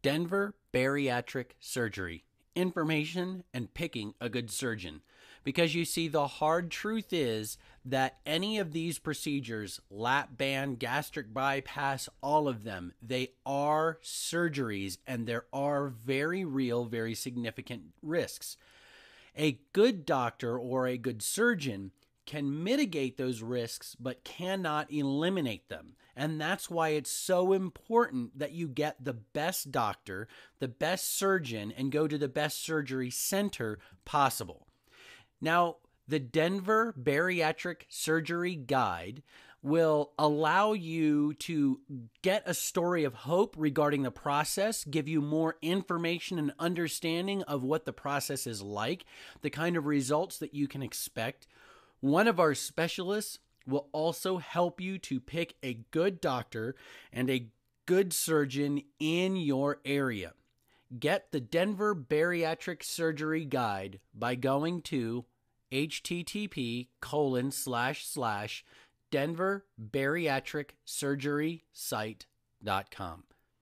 Denver Bariatric Surgery. Information and picking a good surgeon. Because you see, the hard truth is that any of these procedures, lap band, gastric bypass, all of them, they are surgeries and there are very real, very significant risks. A good doctor or a good surgeon can mitigate those risks but cannot eliminate them. And that's why it's so important that you get the best doctor, the best surgeon, and go to the best surgery center possible. Now, the Denver Bariatric Surgery Guide will allow you to get a story of hope regarding the process, give you more information and understanding of what the process is like, the kind of results that you can expect. One of our specialists will also help you to pick a good doctor and a good surgeon in your area. Get the Denver Bariatric Surgery Guide by going to http://denverbariatricsurgerysite.com.